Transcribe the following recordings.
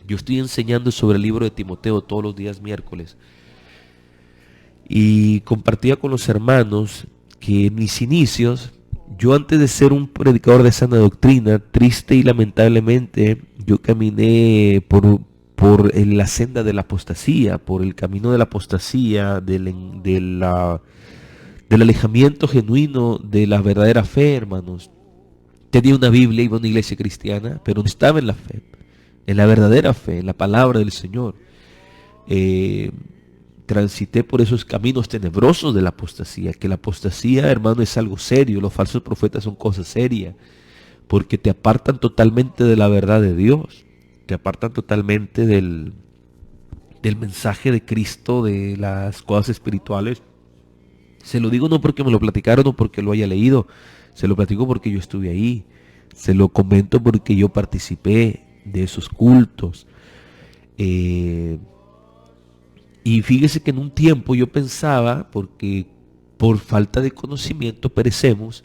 Yo estoy enseñando sobre el libro de Timoteo todos los días miércoles y compartía con los hermanos que en mis inicios, yo antes de ser un predicador de sana doctrina, triste y lamentablemente, yo caminé por la senda de la apostasía, por el camino de la apostasía, del alejamiento genuino de la verdadera fe, hermanos. Tenía una Biblia, iba a una iglesia cristiana, pero no estaba en la fe, en la verdadera fe, en la palabra del Señor. Eh, Transité por esos caminos tenebrosos de la apostasía, que la apostasía, hermano, es algo serio, los falsos profetas son cosas serias, porque te apartan totalmente de la verdad de Dios, te apartan totalmente del mensaje de Cristo, de las cosas espirituales. Se lo digo no porque me lo platicaron o porque lo haya leído, se lo platico porque yo estuve ahí, se lo comento porque yo participé de esos cultos. Eh, y fíjese que en un tiempo yo pensaba, porque por falta de conocimiento perecemos,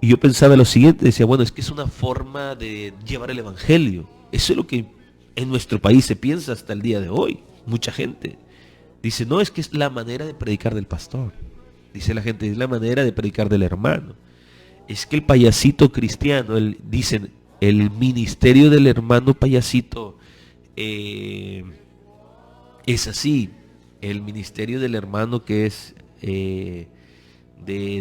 y yo pensaba lo siguiente, decía, bueno, es que es una forma de llevar el evangelio. Eso es lo que en nuestro país se piensa hasta el día de hoy. Mucha gente dice, no, es que es la manera de predicar del pastor. Dice la gente, es la manera de predicar del hermano. Es que el payasito cristiano, dicen, el ministerio del hermano payasito eh, es así. El ministerio del hermano que es de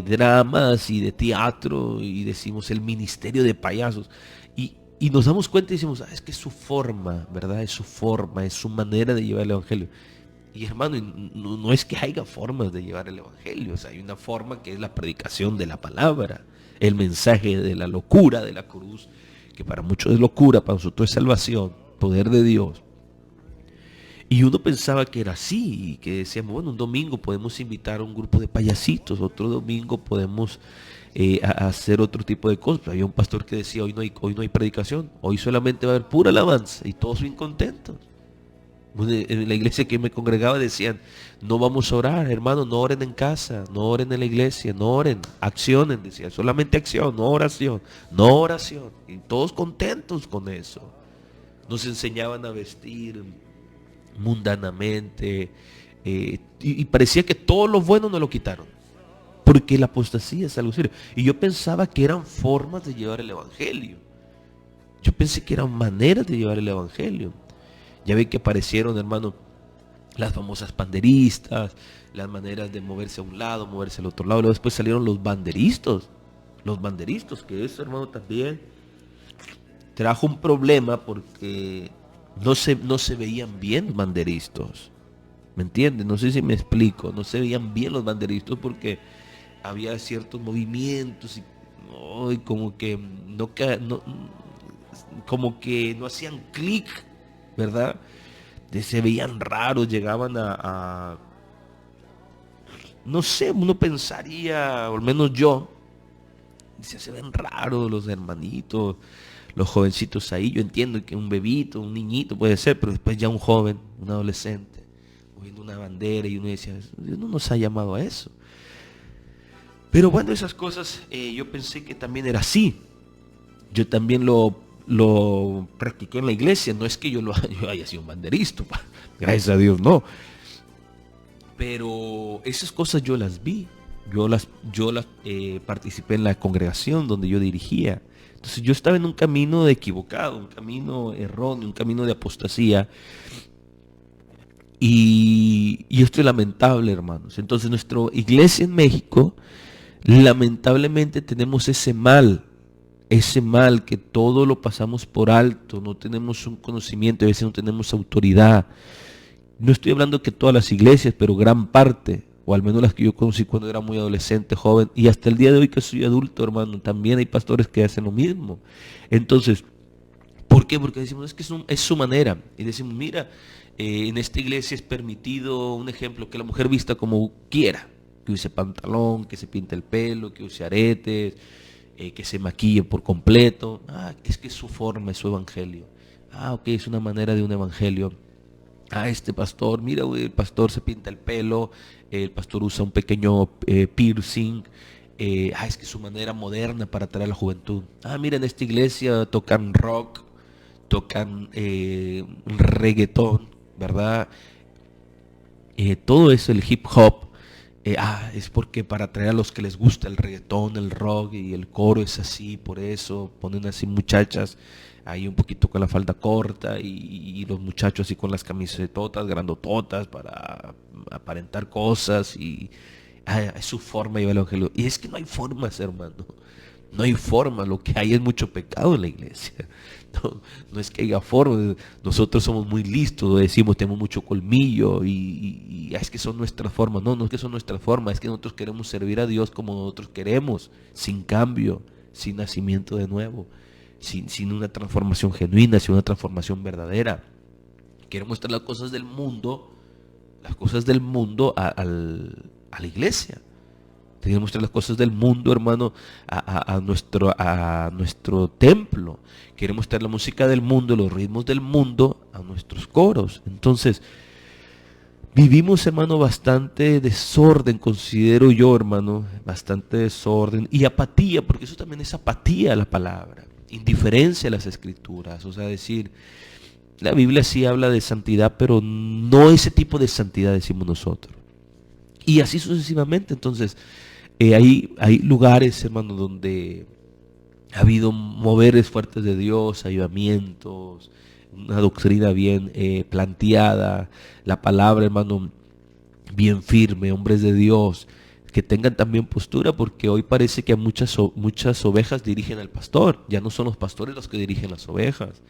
dramas y de teatro, y decimos el ministerio de payasos. Y nos damos cuenta y decimos, es que es su forma, ¿verdad? Es su forma, es su manera de llevar el evangelio. Y hermano, no es que haya formas de llevar el evangelio, o sea, hay una forma que es la predicación de la palabra, el mensaje de la locura de la cruz, que para muchos es locura, para nosotros es salvación, poder de Dios. Y uno pensaba que era así, y que decíamos, bueno, un domingo podemos invitar a un grupo de payasitos, otro domingo podemos a hacer otro tipo de cosas. Pero había un pastor que decía, hoy no hay predicación, hoy solamente va a haber pura alabanza, y todos bien contentos. En la iglesia que me congregaba decían, no vamos a orar, hermano, no oren en casa, no oren en la iglesia, no oren, accionen, decía, solamente acción, no oración, no oración. Y todos contentos con eso. Nos enseñaban a vestir mundanamente, y parecía que todo lo bueno nos lo quitaron, porque la apostasía es algo serio. Y yo pensaba que eran formas de llevar el evangelio. Yo pensé que eran maneras de llevar el evangelio. Ya ve que aparecieron, hermano, las famosas panderistas, las maneras de moverse a un lado, moverse al otro lado. Luego después salieron los banderistas, que eso, hermano, también trajo un problema porque no se veían bien los banderistas. ¿Me entiendes? No sé si me explico. No se veían bien los banderistas porque había ciertos movimientos y, no, y como que como que no hacían clic, ¿verdad? Se veían raros, llegaban no sé, uno pensaría, o al menos yo, dice, se ven raros los hermanitos, los jovencitos ahí. Yo entiendo que un bebito, un niñito puede ser, pero después ya un joven, un adolescente, moviendo una bandera, y uno decía, Dios no nos ha llamado a eso. Pero bueno, esas cosas yo pensé que también era así. Yo también lo practiqué en la iglesia. No es que yo haya sido un banderista, gracias a Dios, no. Pero esas cosas yo las vi. Yo las participé en la congregación donde yo dirigía. Entonces yo estaba en un camino equivocado, un camino erróneo, un camino de apostasía. Y esto es lamentable, hermanos. Entonces nuestra iglesia en México, lamentablemente tenemos ese mal que todo lo pasamos por alto, no tenemos un conocimiento, a veces no tenemos autoridad. No estoy hablando que todas las iglesias, pero gran parte, o al menos las que yo conocí cuando era muy adolescente, joven, y hasta el día de hoy que soy adulto, hermano, también hay pastores que hacen lo mismo. Entonces, ¿por qué? Porque decimos, es que es su manera. Y decimos, mira, en esta iglesia es permitido, un ejemplo, que la mujer vista como quiera, que use pantalón, que se pinte el pelo, que use aretes, que se maquille por completo. Es que es su forma, es su evangelio. Ok, es una manera de un evangelio. Este pastor, mira, güey, el pastor se pinta el pelo, el pastor usa un pequeño piercing. Es que es su manera moderna para atraer a la juventud. Mira, en esta iglesia tocan rock, tocan reggaetón, ¿verdad? Todo eso, el hip hop, es porque para atraer a los que les gusta el reggaetón, el rock y el coro es así, por eso ponen así muchachas ahí un poquito con la falda corta y los muchachos así con las camisetotas, grandototas para aparentar cosas y es su forma de llevar el evangelio. Y es que no hay formas, hermano. No hay forma, lo que hay es mucho pecado en la iglesia. No, no es que haya forma, nosotros somos muy listos, decimos tenemos mucho colmillo es que son nuestras formas. No, no es que son nuestras formas, es que nosotros queremos servir a Dios como nosotros queremos, sin cambio, sin nacimiento de nuevo, sin una transformación genuina, sin una transformación verdadera. Queremos traer las cosas del mundo a la iglesia. Tenemos que mostrar las cosas del mundo, hermano, a nuestro templo. Queremos traer la música del mundo, los ritmos del mundo a nuestros coros. Entonces, vivimos, hermano, bastante desorden, considero yo, hermano, bastante desorden y apatía, porque eso también es apatía a la palabra, indiferencia a las escrituras. O sea, decir, la Biblia sí habla de santidad, pero no ese tipo de santidad decimos nosotros. Y así sucesivamente. Entonces, hay lugares, hermano, donde ha habido moveres fuertes de Dios, avivamientos, una doctrina bien planteada, la palabra, hermano, bien firme, hombres de Dios, que tengan también postura, porque hoy parece que muchas ovejas dirigen al pastor, ya no son los pastores los que dirigen las ovejas.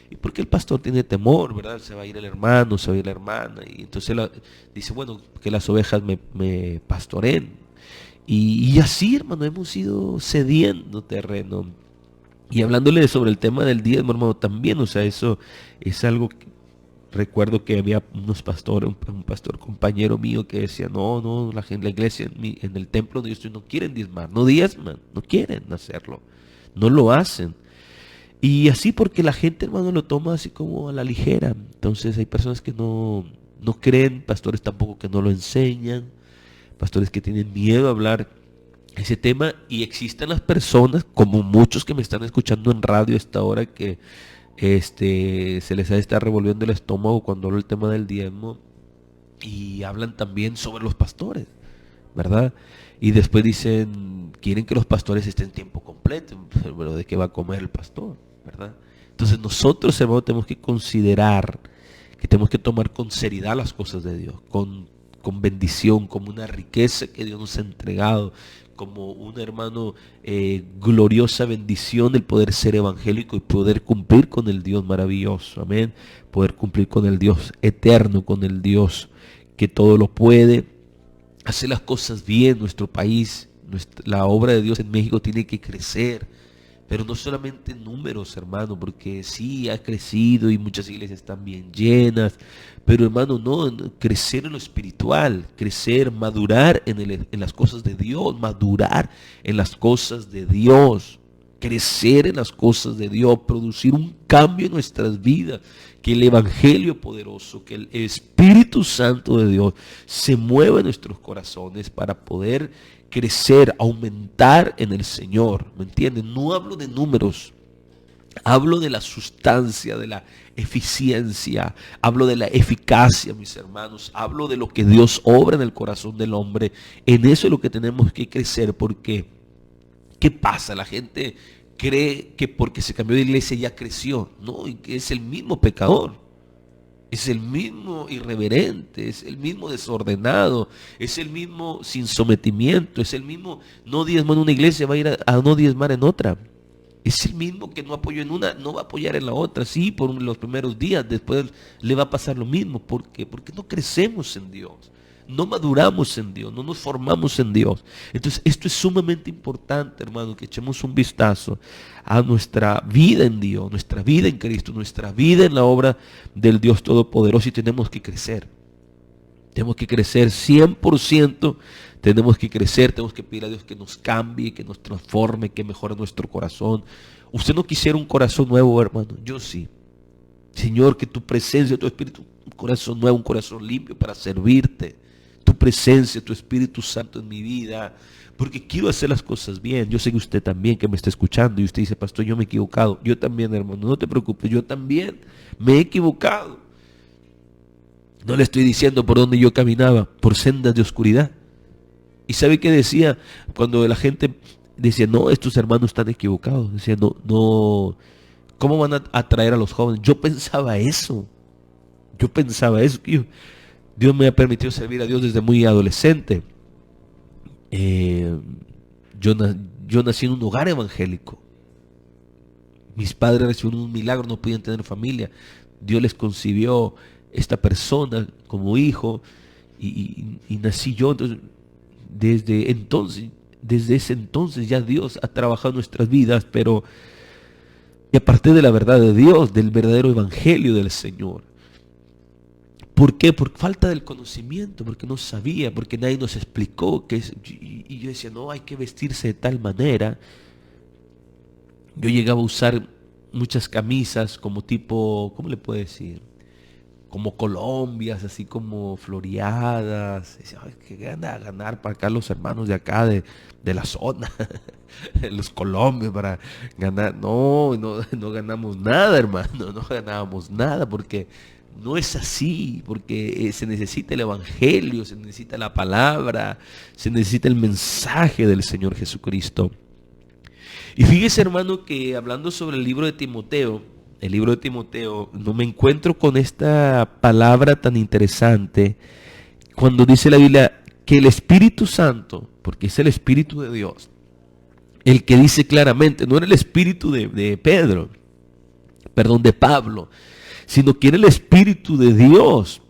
Y porque el pastor tiene temor, ¿verdad? Se va a ir el hermano, se va a ir la hermana. Y entonces dice, bueno, que las ovejas me pastoreen. Y así, hermano, hemos ido cediendo terreno. Y hablándole sobre el tema del diezmo, hermano, también, o sea, eso es algo que recuerdo que había unos pastores, un pastor compañero mío que decía, no, la iglesia, en el templo de Dios no quieren diezmar, no diezman, no quieren hacerlo, no lo hacen. Y así porque la gente, hermano, lo toma así como a la ligera. Entonces hay personas que no creen, pastores tampoco que no lo enseñan, pastores que tienen miedo a hablar ese tema. Y existen las personas, como muchos que me están escuchando en radio a esta hora, que se les ha de estar revolviendo el estómago cuando hablo el tema del diezmo. Y hablan también sobre los pastores, ¿verdad? Y después dicen, quieren que los pastores estén tiempo completo, pero ¿de qué va a comer el pastor? ¿Verdad? Entonces nosotros, hermano, tenemos que considerar que tenemos que tomar con seriedad las cosas de Dios, con bendición, como una riqueza que Dios nos ha entregado, como una, hermano, gloriosa bendición el poder ser evangélico y poder cumplir con el Dios maravilloso, amén, poder cumplir con el Dios eterno, con el Dios que todo lo puede, hacer las cosas bien. Nuestro país, la obra de Dios en México tiene que crecer, pero no solamente en números, hermano, porque sí ha crecido y muchas iglesias están bien llenas, pero hermano, no, crecer en lo espiritual, crecer, madurar en las cosas de Dios, madurar en las cosas de Dios, crecer en las cosas de Dios, producir un cambio en nuestras vidas, que el evangelio poderoso, que el Espíritu Santo de Dios se mueva en nuestros corazones para poder crecer, aumentar en el Señor, ¿me entienden? No hablo de números, hablo de la sustancia, de la eficiencia, hablo de la eficacia, mis hermanos, hablo de lo que Dios obra en el corazón del hombre. En eso es lo que tenemos que crecer, porque ¿qué pasa? La gente cree que porque se cambió de iglesia ya creció, no, y que es el mismo pecador. Es el mismo irreverente, es el mismo desordenado, es el mismo sin sometimiento, es el mismo no diezmar en una iglesia, va a ir a no diezmar en otra. Es el mismo que no apoyó en una, no va a apoyar en la otra, sí, por los primeros días, después le va a pasar lo mismo. ¿Por qué? Porque no crecemos en Dios, no maduramos en Dios, no nos formamos en Dios. Entonces esto es sumamente importante, hermano, que echemos un vistazo a nuestra vida en Dios, nuestra vida en Cristo, nuestra vida en la obra del Dios Todopoderoso, y tenemos que crecer. Tenemos que crecer 100%, tenemos que crecer, tenemos que pedir a Dios que nos cambie, que nos transforme, que mejore nuestro corazón. Usted no quisiera un corazón nuevo, hermano, yo sí. Señor, que tu presencia, tu Espíritu, un corazón nuevo, un corazón limpio para servirte. Tu tu presencia, tu Espíritu Santo en mi vida, porque quiero hacer las cosas bien. Yo sé que usted también que me está escuchando y usted dice, pastor, yo me he equivocado. Yo también, hermano, no te preocupes, yo también me he equivocado. No le estoy diciendo por dónde yo caminaba, por sendas de oscuridad. ¿Y sabe qué decía? Cuando la gente decía, no, estos hermanos están equivocados. Decía, no, no, ¿cómo van a atraer a los jóvenes? Yo pensaba eso. Yo pensaba eso. Dios me ha permitido servir a Dios desde muy adolescente. Eh, yo nací en un hogar evangélico. Mis padres recibieron un milagro, no podían tener familia. Dios les concibió esta persona como hijo y nací yo. Entonces, desde ese entonces ya Dios ha trabajado en nuestras vidas, pero y aparte de la verdad de Dios, del verdadero evangelio del Señor. ¿Por qué? Por falta del conocimiento, porque no sabía, porque nadie nos explicó y yo decía, no, hay que vestirse de tal manera. Yo llegaba a usar muchas camisas como tipo, ¿cómo le puedo decir? Como colombias, así como floreadas. Decía, ay, qué gana ganar para acá los hermanos de acá, de la zona, los colombios para ganar. No ganamos nada, hermano, no ganábamos nada porque no es así, porque se necesita el evangelio, se necesita la palabra, se necesita el mensaje del Señor Jesucristo. Y fíjese, hermano, que hablando sobre el libro de Timoteo, no me encuentro con esta palabra tan interesante cuando dice la Biblia que el Espíritu Santo, porque es el Espíritu de Dios, el que dice claramente, no era el Espíritu de Pedro, perdón, de Pablo, sino que era el Espíritu de Dios.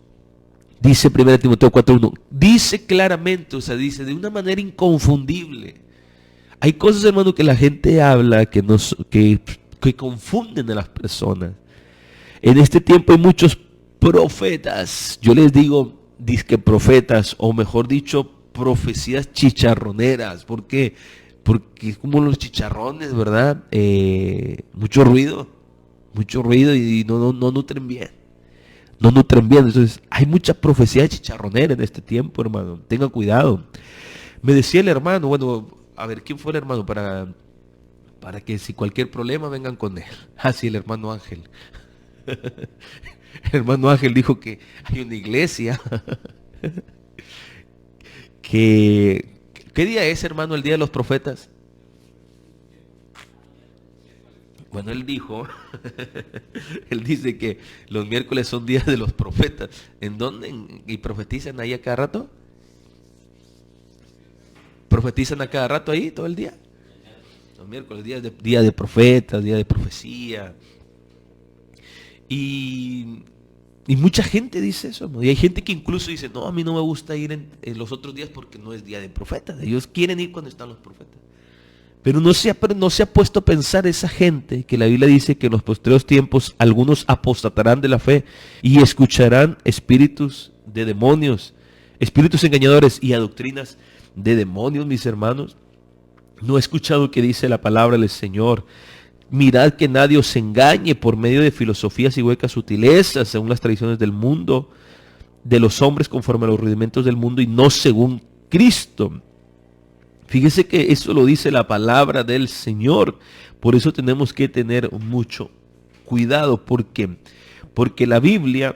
Dice 1 Timoteo 4:1, dice claramente, o sea, dice de una manera inconfundible. Hay cosas, hermano, que la gente habla que confunden a las personas. En este tiempo hay muchos profetas, yo les digo disque profetas, o mejor dicho, profecías chicharroneras. ¿Por qué? Porque es como los chicharrones, ¿verdad? Mucho ruido y no nutren bien. No nutren bien. Entonces, hay mucha profecía chicharronera en este tiempo, hermano. Tenga cuidado. Me decía el hermano, bueno, a ver, ¿quién fue el hermano? Para que si cualquier problema vengan con él. Ah, sí, el hermano Ángel. El hermano Ángel dijo que hay una iglesia. ¿Qué día es, hermano, el día de los profetas? Bueno, él dijo, él dice que los miércoles son días de los profetas. ¿En dónde? ¿Y profetizan ahí a cada rato? ¿Profetizan a cada rato ahí todo el día? Los miércoles, día de profetas, día de profecía. Y mucha gente dice eso, ¿no? Y hay gente que incluso dice, no, a mí no me gusta ir en los otros días porque no es día de profetas. Ellos quieren ir cuando están los profetas. Pero no se ha puesto a pensar esa gente que la Biblia dice que en los posteriores tiempos algunos apostatarán de la fe y escucharán espíritus de demonios, espíritus engañadores y a doctrinas de demonios, mis hermanos. No he escuchado que dice la palabra del Señor. Mirad que nadie os engañe por medio de filosofías y huecas sutilezas, según las tradiciones del mundo, de los hombres conforme a los rudimentos del mundo y no según Cristo. Fíjese que eso lo dice la palabra del Señor. Por eso tenemos que tener mucho cuidado. ¿Por qué? Porque la Biblia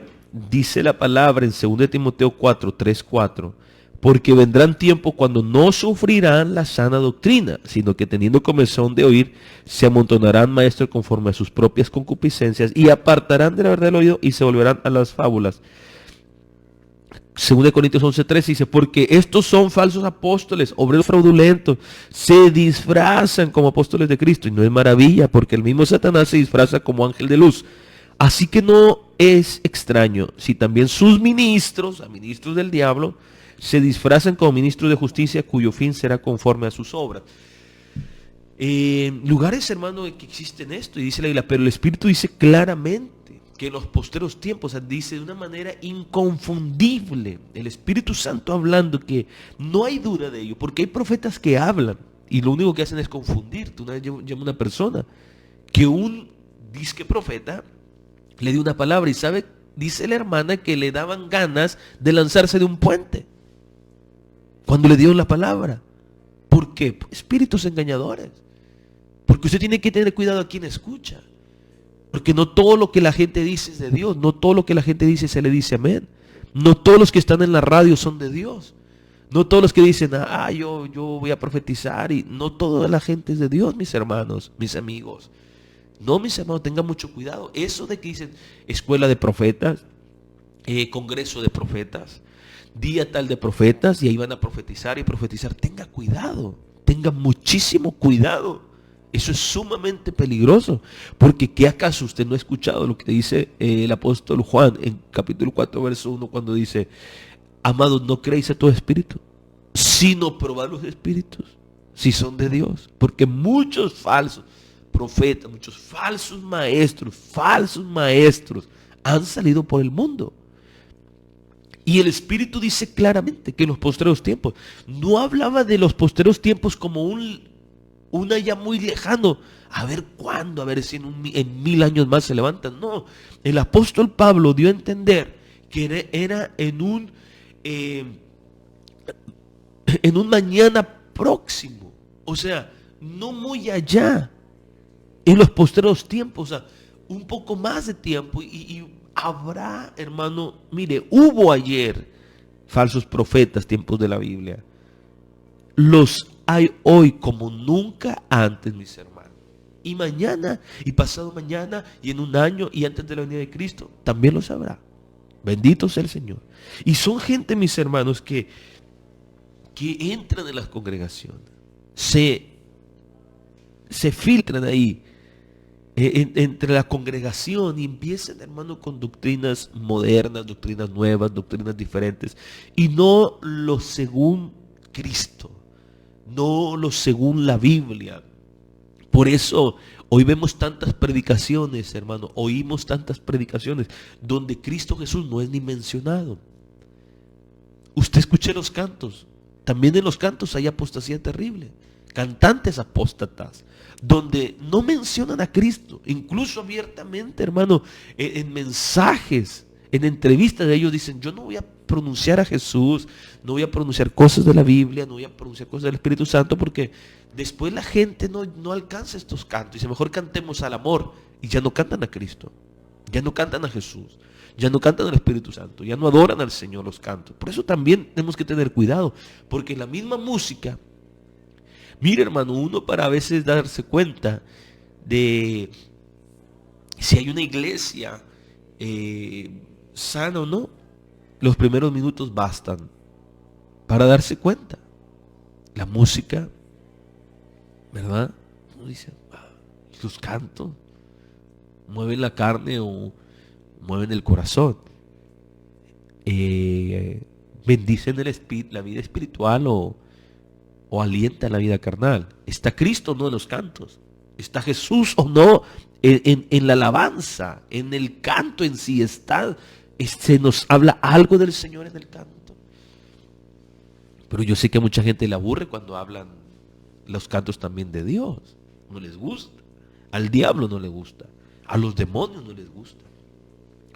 dice la palabra en 2 Timoteo 4:3-4. Porque vendrán tiempos cuando no sufrirán la sana doctrina, sino que teniendo comezón de oír, se amontonarán maestros conforme a sus propias concupiscencias y apartarán de la verdad del oído y se volverán a las fábulas. 2 Corintios 11:3 dice, porque estos son falsos apóstoles, obreros fraudulentos, se disfrazan como apóstoles de Cristo. Y no es maravilla, porque el mismo Satanás se disfraza como ángel de luz. Así que no es extraño si también sus ministros, ministros del diablo, se disfrazan como ministros de justicia, cuyo fin será conforme a sus obras. Lugares, hermano, que existen esto, y dice la Biblia, pero el Espíritu dice claramente que en los posteros tiempos, dice de una manera inconfundible, el Espíritu Santo hablando, que no hay duda de ello, porque hay profetas que hablan y lo único que hacen es confundirte. Una vez llamé a una persona que un disque profeta le dio una palabra y sabe, dice la hermana que le daban ganas de lanzarse de un puente. cuando le dieron la palabra. ¿Por qué? Espíritus engañadores. Porque usted tiene que tener cuidado a quien escucha. Porque no todo lo que la gente dice es de Dios. No todo lo que la gente dice se le dice amén. No todos los que están en la radio son de Dios. No todos los que dicen, yo voy a profetizar. Y no toda la gente es de Dios, mis hermanos, mis amigos. No, mis hermanos, tengan mucho cuidado. Eso de que dicen escuela de profetas, congreso de profetas, día tal de profetas, y ahí van a profetizar y profetizar. Tenga cuidado, tenga muchísimo cuidado. Eso es sumamente peligroso, porque ¿qué acaso usted no ha escuchado lo que dice el apóstol Juan en capítulo 4, verso 1, cuando dice, amados, no creéis a todo espíritu, sino probad los espíritus, si son de Dios? Porque muchos falsos profetas, muchos falsos maestros han salido por el mundo. Y el Espíritu dice claramente que en los postreros tiempos, no hablaba de los postreros tiempos como una ya muy lejano, a ver cuándo, a ver si en 1000 años más se levantan. No, el apóstol Pablo dio a entender que era en un mañana próximo, o sea, no muy allá, en los postreros tiempos, o sea, un poco más de tiempo, y habrá, hermano, mire, hubo ayer falsos profetas, tiempos de la Biblia. Los hay hoy como nunca antes, mis hermanos. Y mañana, y pasado mañana, y en un año, y antes de la venida de Cristo, también los habrá. Bendito sea el Señor. Y son gente, mis hermanos, que entran en las congregaciones, se filtran ahí, entre la congregación, y empiezan, hermano, con doctrinas modernas, doctrinas nuevas, doctrinas diferentes, y no lo según Cristo, no lo según la Biblia. Por eso hoy vemos tantas predicaciones, hermano, oímos tantas predicaciones donde Cristo Jesús no es ni mencionado. Usted escuche los cantos, también en los cantos hay apostasía terrible, cantantes apóstatas, donde no mencionan a Cristo, incluso abiertamente, hermano, en mensajes, en entrevistas de ellos dicen, yo no voy a pronunciar a Jesús, no voy a pronunciar cosas de la Biblia, no voy a pronunciar cosas del Espíritu Santo, porque después la gente no alcanza estos cantos, y dice, mejor cantemos al amor, y ya no cantan a Cristo, ya no cantan a Jesús, ya no cantan al Espíritu Santo, ya no adoran al Señor los cantos. Por eso también tenemos que tener cuidado, porque la misma música, mire, hermano, uno para a veces darse cuenta de si hay una iglesia sana o no, los primeros minutos bastan para darse cuenta. La música, ¿verdad? Uno dice, los cantos mueven la carne o mueven el corazón, bendicen la vida espiritual o alienta la vida carnal. ¿Está Cristo o no en los cantos? ¿Está Jesús o no en la alabanza, en el canto en sí? Se nos habla algo del Señor en el canto. Pero yo sé que a mucha gente le aburre cuando hablan los cantos también de Dios. No les gusta. Al diablo no le gusta. A los demonios no les gusta.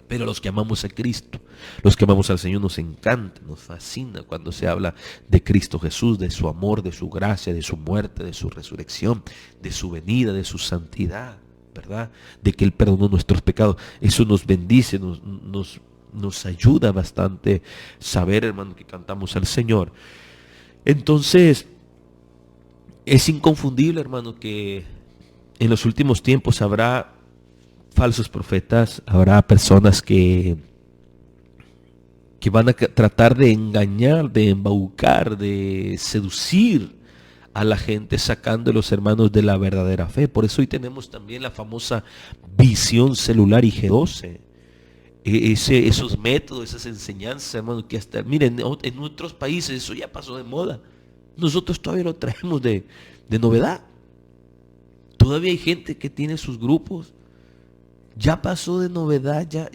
Pero los que amamos a Cristo, los que amamos al Señor, nos encanta, nos fascina cuando se habla de Cristo Jesús, de su amor, de su gracia, de su muerte, de su resurrección, de su venida, de su santidad, ¿verdad? De que Él perdonó nuestros pecados. Eso nos bendice, nos ayuda bastante saber, hermano, que cantamos al Señor. Entonces, es inconfundible, hermano, que en los últimos tiempos habrá falsos profetas, habrá personas que van a tratar de engañar, de embaucar, de seducir a la gente, sacando a los hermanos de la verdadera fe. Por eso hoy tenemos también la famosa visión celular y G12. Esos métodos, esas enseñanzas, hermano, que hasta, miren, en otros países eso ya pasó de moda. Nosotros todavía lo traemos de novedad. Todavía hay gente que tiene sus grupos. Ya pasó de novedad, ya.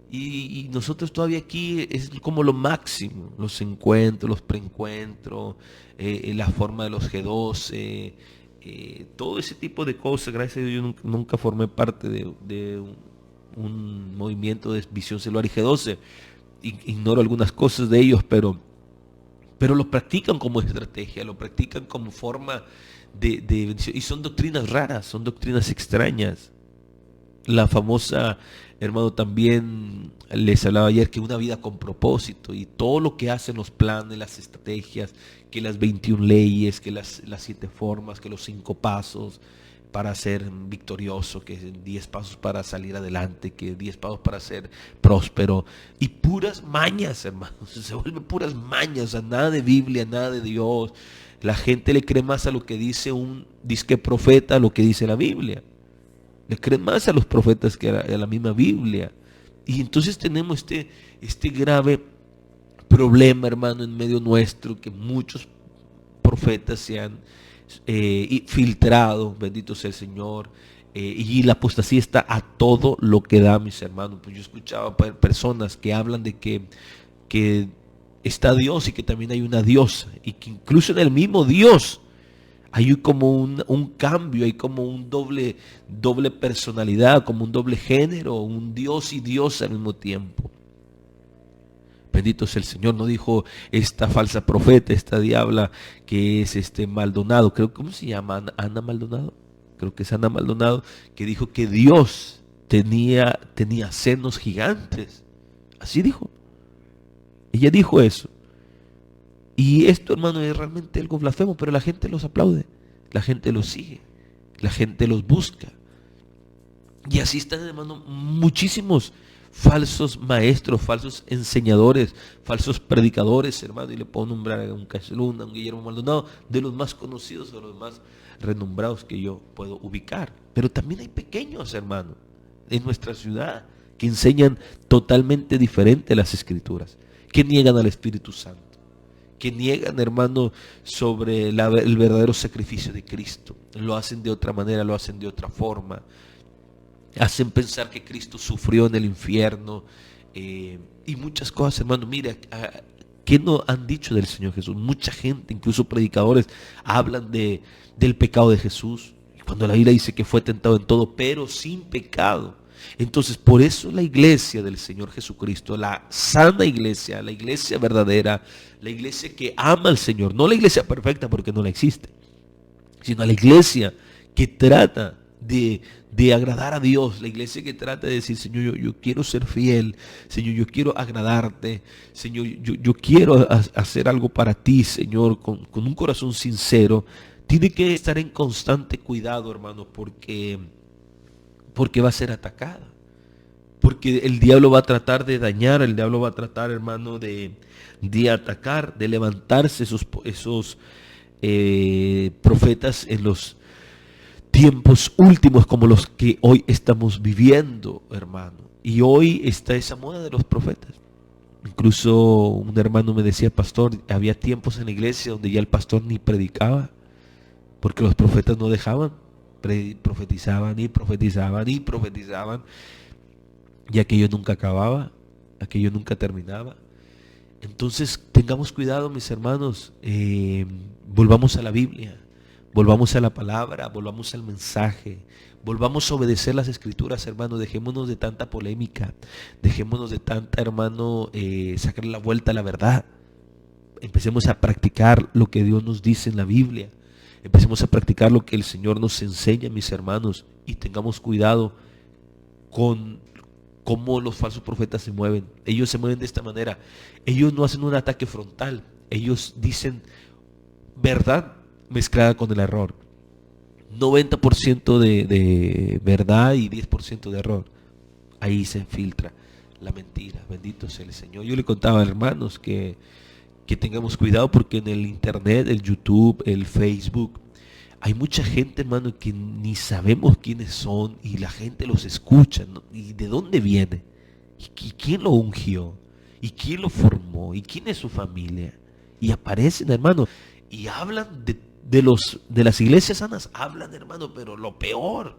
Y nosotros todavía aquí es como lo máximo. Los encuentros, los preencuentros, la forma de los G12, todo ese tipo de cosas. Gracias a Dios yo nunca formé parte de un movimiento de visión celular y G12. Ignoro algunas cosas de ellos, pero pero lo practican como estrategia, lo practican como forma de bendición. Y son doctrinas raras, son doctrinas extrañas. La famosa, hermano, también les hablaba ayer que una vida con propósito y todo lo que hacen los planes, las estrategias, que las 21 leyes, que las 7 formas, que los 5 pasos para ser victorioso, que 10 pasos para salir adelante, que 10 pasos para ser próspero, y puras mañas, hermanos, se vuelven puras mañas, o sea, nada de Biblia, nada de Dios. La gente le cree más a lo que dice un disque profeta, a lo que dice la Biblia. Le creen más a los profetas que a la misma Biblia. Y entonces tenemos este grave problema, hermano, en medio nuestro, que muchos profetas se han filtrado, bendito sea el Señor, y la apostasía está a todo lo que da, mis hermanos. Pues yo escuchaba personas que hablan de que está Dios y que también hay una diosa, y que incluso en el mismo Dios hay como un cambio, hay como un doble personalidad, como un doble género, un Dios y Dios al mismo tiempo. Bendito sea el Señor. No dijo esta falsa profeta, esta diabla que es Maldonado, creo, ¿cómo se llama? Ana Maldonado, creo que es Ana Maldonado, que dijo que Dios tenía senos gigantes. Así dijo. Ella dijo eso. Y esto, hermano, es realmente algo blasfemo, pero la gente los aplaude, la gente los sigue, la gente los busca. Y así están, hermano, muchísimos falsos maestros, falsos enseñadores, falsos predicadores, hermano. Y le puedo nombrar a un Casluna, a un Guillermo Maldonado, de los más conocidos o los más renombrados que yo puedo ubicar. Pero también hay pequeños, hermano, en nuestra ciudad, que enseñan totalmente diferente las Escrituras, que niegan al Espíritu Santo, que niegan, hermano, sobre el verdadero sacrificio de Cristo. Lo hacen de otra manera, lo hacen de otra forma. Hacen pensar que Cristo sufrió en el infierno y muchas cosas, hermano. Mira, ¿qué no han dicho del Señor Jesús? Mucha gente, incluso predicadores, hablan del pecado de Jesús. Cuando la Biblia dice que fue tentado en todo, pero sin pecado. Entonces, por eso la iglesia del Señor Jesucristo, la sana iglesia, la iglesia verdadera, la iglesia que ama al Señor, no la iglesia perfecta porque no la existe, sino la iglesia que trata de agradar a Dios, la iglesia que trata de decir, Señor, yo quiero ser fiel, Señor, yo quiero agradarte, Señor, yo quiero hacer algo para ti, Señor, con un corazón sincero. Tiene que estar en constante cuidado, hermano, porque va a ser atacada. Porque el diablo va a tratar de dañar, el diablo va a tratar, hermano, de atacar, de levantarse esos profetas en los tiempos últimos como los que hoy estamos viviendo, hermano. Y hoy está esa moda de los profetas. Incluso un hermano me decía, pastor, había tiempos en la iglesia donde ya el pastor ni predicaba, porque los profetas no dejaban. Profetizaban y profetizaban y profetizaban, y aquello nunca acababa, aquello nunca terminaba. Entonces tengamos cuidado, mis hermanos, volvamos a la Biblia, volvamos a la palabra, volvamos al mensaje, volvamos a obedecer las Escrituras, hermano. Dejémonos de tanta polémica, dejémonos de tanta, hermano, sacar la vuelta a la verdad. Empecemos a practicar lo que Dios nos dice en la Biblia. Empecemos a practicar lo que el Señor nos enseña, mis hermanos, y tengamos cuidado con cómo los falsos profetas se mueven. Ellos se mueven de esta manera. Ellos no hacen un ataque frontal. Ellos dicen verdad mezclada con el error. 90% de verdad y 10% de error. Ahí se filtra la mentira. Bendito sea el Señor. Yo le contaba, hermanos, que tengamos cuidado porque en el internet, el YouTube, el Facebook, hay mucha gente, hermano, que ni sabemos quiénes son y la gente los escucha, ¿no? ¿Y de dónde viene? ¿Y quién lo ungió? ¿Y quién lo formó? ¿Y quién es su familia? Y aparecen, hermano, y hablan de las iglesias sanas, hablan, hermano, pero lo peor.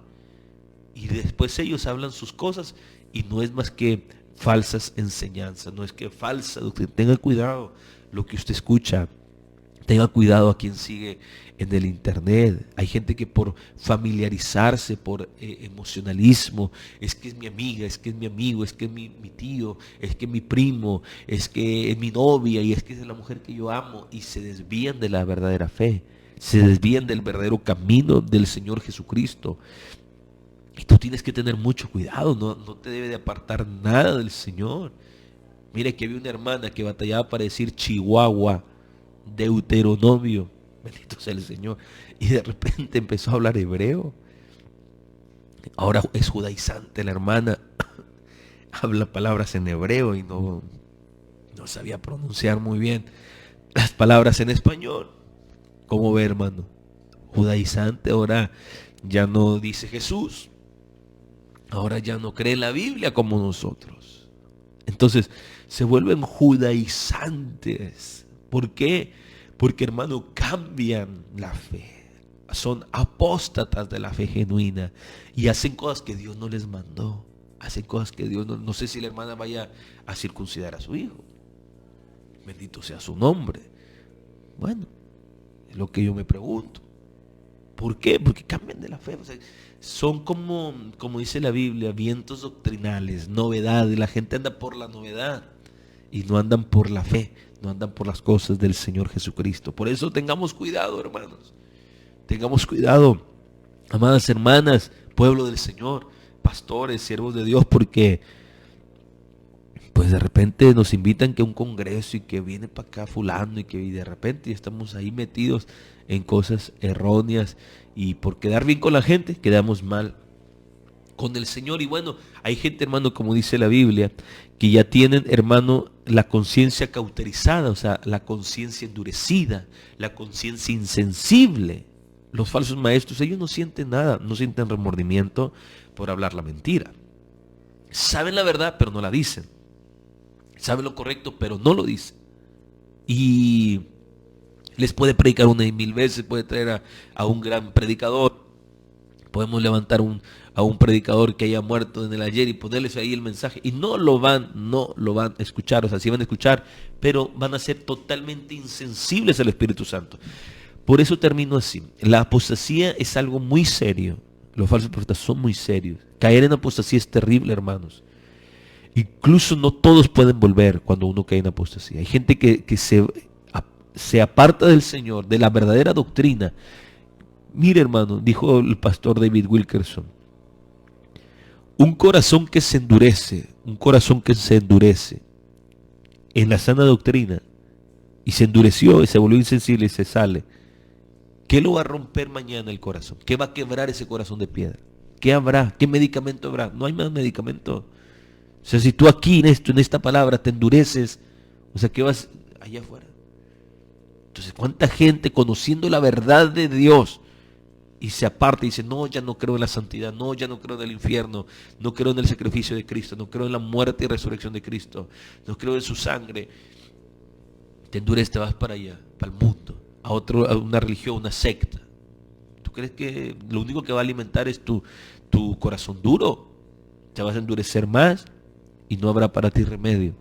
Y después ellos hablan sus cosas y no es más que falsas enseñanzas, no es que falsa doctrina. Tenga cuidado lo que usted escucha, Tenga cuidado a quien sigue en el internet. Hay gente que por familiarizarse, por emocionalismo, es que es mi amiga, es que es mi amigo, es que es mi tío, es que es mi primo, es que es mi novia y es que es la mujer que yo amo, y se desvían de la verdadera fe, se desvían del verdadero camino del Señor Jesucristo. Y tú tienes que tener mucho cuidado, no te debe de apartar nada del Señor. Mire que había una hermana que batallaba para decir Chihuahua, Deuteronomio, bendito sea el Señor, y de repente empezó a hablar hebreo. Ahora es judaizante la hermana, habla palabras en hebreo y no sabía pronunciar muy bien las palabras en español. ¿Cómo ve, hermano? Judaizante, ahora ya no dice Jesús, ahora ya no cree en la Biblia como nosotros. Entonces se vuelven judaizantes. ¿Por qué? Porque, hermano, cambian la fe. Son apóstatas de la fe genuina y hacen cosas que Dios no les mandó. Hacen cosas que Dios no sé si la hermana vaya a circuncidar a su hijo. Bendito sea su nombre. Bueno, es lo que yo me pregunto. ¿Por qué? Porque cambian de la fe. O sea, son como dice la Biblia, vientos doctrinales, novedad. Y la gente anda por la novedad y no andan por la fe, no andan por las cosas del Señor Jesucristo. Por eso tengamos cuidado, hermanos. Tengamos cuidado, amadas hermanas, pueblo del Señor, pastores, siervos de Dios, porque pues de repente nos invitan que a un congreso y que viene para acá fulano y de repente estamos ahí metidos en cosas erróneas y por quedar bien con la gente quedamos mal con el Señor. Y bueno, hay gente, hermano, como dice la Biblia, que ya tienen, hermano, la conciencia cauterizada, o sea, la conciencia endurecida, la conciencia insensible. Los falsos maestros, ellos no sienten nada, no sienten remordimiento por hablar la mentira. Saben la verdad, pero no la dicen. Saben lo correcto, pero no lo dicen. Y les puede predicar una y mil veces, puede traer a un gran predicador. Podemos levantar a un predicador que haya muerto en el ayer y ponerles ahí el mensaje. Y no lo van a escuchar. O sea, sí van a escuchar, pero van a ser totalmente insensibles al Espíritu Santo. Por eso termino así. La apostasía es algo muy serio. Los falsos profetas son muy serios. Caer en apostasía es terrible, hermanos. Incluso no todos pueden volver cuando uno cae en apostasía. Hay gente que se aparta del Señor, de la verdadera doctrina. Mire, hermano, dijo el pastor David Wilkerson, un corazón que se endurece en la sana doctrina y se endureció y se volvió insensible y se sale, ¿qué lo va a romper mañana el corazón? ¿Qué va a quebrar ese corazón de piedra? ¿Qué habrá? ¿Qué medicamento habrá? No hay más medicamento. O sea, si tú aquí en esta palabra te endureces, o sea, ¿qué vas allá afuera? Entonces, ¿cuánta gente conociendo la verdad de Dios y se aparta y dice, no, ya no creo en la santidad, no, ya no creo en el infierno, no creo en el sacrificio de Cristo, no creo en la muerte y resurrección de Cristo, no creo en su sangre? Te endureces, te vas para allá, para el mundo, a una religión, una secta. ¿Tú crees que lo único que va a alimentar es tu corazón duro? Te vas a endurecer más y no habrá para ti remedio.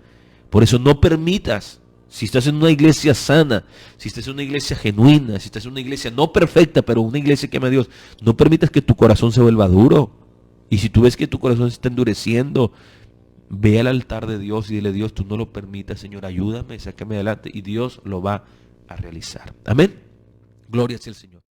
Por eso no permitas, si estás en una iglesia sana, si estás en una iglesia genuina, si estás en una iglesia no perfecta, pero una iglesia que ama a Dios, no permitas que tu corazón se vuelva duro. Y si tú ves que tu corazón se está endureciendo, ve al altar de Dios y dile, Dios, tú no lo permitas, Señor, ayúdame, sácame adelante, y Dios lo va a realizar. Amén. Gloria sea al Señor.